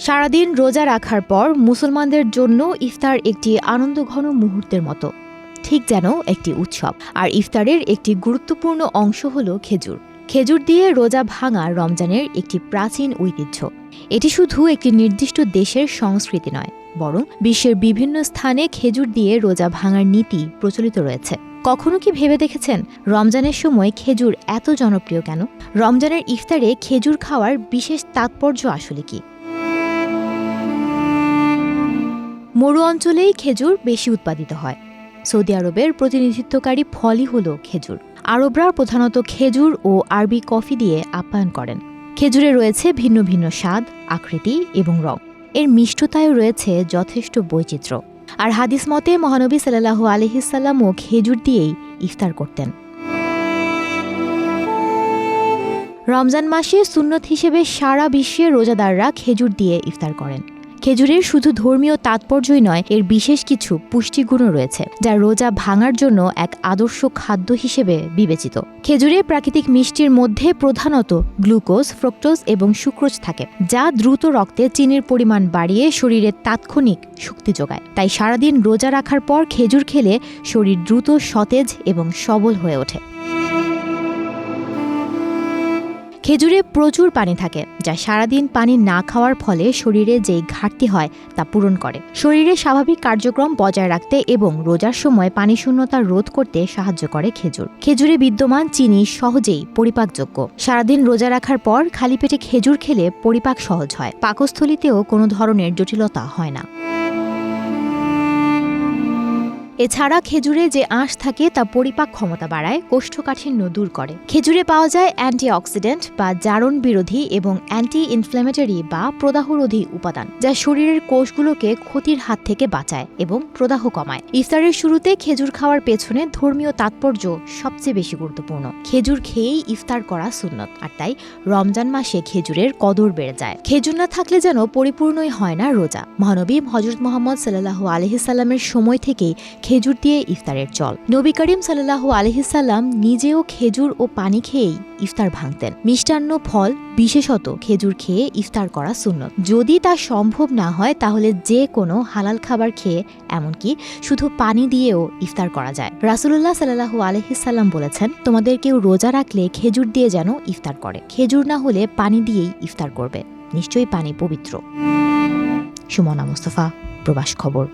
সারাদিন রোজা রাখার পর মুসলমানদের জন্য ইফতার একটি আনন্দঘন মুহূর্তের মতো, ঠিক যেন একটি উৎসব। আর ইফতারের একটি গুরুত্বপূর্ণ অংশ হল খেজুর। খেজুর দিয়ে রোজা ভাঙা রমজানের একটি প্রাচীন ঐতিহ্য। এটি শুধু একটি নির্দিষ্ট দেশের সংস্কৃতি নয়, বরং বিশ্বের বিভিন্ন স্থানে খেজুর দিয়ে রোজা ভাঙার নীতি প্রচলিত রয়েছে। কখনো কি ভেবে দেখেছেন রমজানের সময় খেজুর এত জনপ্রিয় কেন? রমজানের ইফতারে খেজুর খাওয়ার বিশেষ তাৎপর্য আসলে কি? মরু অঞ্চলেই খেজুর বেশি উৎপাদিত হয়। সৌদি আরবের প্রতিনিধিত্বকারী ফলই হল খেজুর। আরবরা প্রধানত খেজুর ও আরবি কফি দিয়ে আপ্যায়ন করেন। খেজুরে রয়েছে ভিন্ন ভিন্ন স্বাদ, আকৃতি এবং রং। এর মিষ্টতায়ও রয়েছে যথেষ্ট বৈচিত্র্য। আর হাদিস মতে মহানবী সাল্লাল্লাহু আলাইহি সাল্লামও খেজুর দিয়েই ইফতার করতেন। রমজান মাসে সুন্নত হিসেবে সারা বিশ্বে রোজাদাররা খেজুর দিয়ে ইফতার করেন। খেজুরের শুধু ধর্মীয় তাৎপর্যই নয়, এর বিশেষ কিছু পুষ্টিগুণও রয়েছে, যা রোজা ভাঙার জন্য এক আদর্শ খাদ্য হিসেবে বিবেচিত। খেজুরে প্রাকৃতিক মিষ্টির মধ্যে প্রধানত গ্লুকোজ, ফ্রুক্টোজ এবং সুক্রোজ থাকে, যা দ্রুত রক্তে চিনির পরিমাণ বাড়িয়ে শরীরে তাৎক্ষণিক শক্তি যোগায়। তাই সারাদিন রোজা রাখার পর খেজুর খেলে শরীর দ্রুত সতেজ এবং সবল হয়ে ওঠে। খেজুরে প্রচুর পানি থাকে, যা সারাদিন পানি না খাওয়ার ফলে শরীরে যেই ঘাটতি হয় তা পূরণ করে। শরীরে স্বাভাবিক কার্যক্রম বজায় রাখতে এবং রোজার সময় পানি শূন্যতা রোধ করতে সাহায্য করে খেজুর। খেজুরে বিদ্যমান চিনি সহজেই পরিপাকযোগ্য। সারাদিন রোজা রাখার পর খালি পেটে খেজুর খেলে পরিপাক সহজ হয়। পাকস্থলীতেও কোনো ধরনের জটিলতা হয় না। এছাড়া খেজুরে যে আঁশ থাকে তা পরিপাক ক্ষমতা বাড়ায়, কোষ্ঠকাঠিন্য দূর করে। খেজুরে পাওয়া যায় অ্যান্টিঅক্সিডেন্ট বা জারণ বিরোধী এবং অ্যান্টি ইনফ্ল্যামেটরি বা প্রদাহরোধী উপাদান, যা শরীরের কোষগুলোকে ক্ষতির হাত থেকে বাঁচায় এবং প্রদাহ কমায়। ইফতারের শুরুতে খেজুর খাওয়ার পেছনে ধর্মীয় তাৎপর্য সবচেয়ে বেশি গুরুত্বপূর্ণ। খেজুর খেয়েই ইফতার করা সুন্নত, আর তাই রমজান মাসে খেজুরের কদর বেড়ে যায়। খেজুর না থাকলে যেন পরিপূর্ণই হয় না রোজা। মহানবী হযরত মুহাম্মদ সাল্লাল্লাহু আলাইহি সাল্লামের সময় থেকেই খেজুর দিয়ে ইফতারের চল। নবী করিম সাল্লাল্লাহু আলাইহি সাল্লাম নিজেও খেজুর ও পানি খেয়েই ইফতার ভাঙতেন। মিষ্টান্ন ফল, বিশেষত খেজুর খেয়ে ইফতার করা সুন্নত। যদি তা সম্ভব না হয় তাহলে যে কোনো হালাল খাবার খেয়ে, এমনকি শুধু পানি দিয়েও ইফতার করা যায়। রাসূলুল্লাহ সাল্লাল্লাহু আলাইহি সাল্লাম বলেছেন, তোমাদের কেউ রোজা রাখলে খেজুর দিয়ে যেন ইফতার করে। খেজুর না হলে পানি দিয়েই ইফতার করবে। নিশ্চয়ই পানি পবিত্র। সুমনা মুস্তাফা, প্রবাস খবর।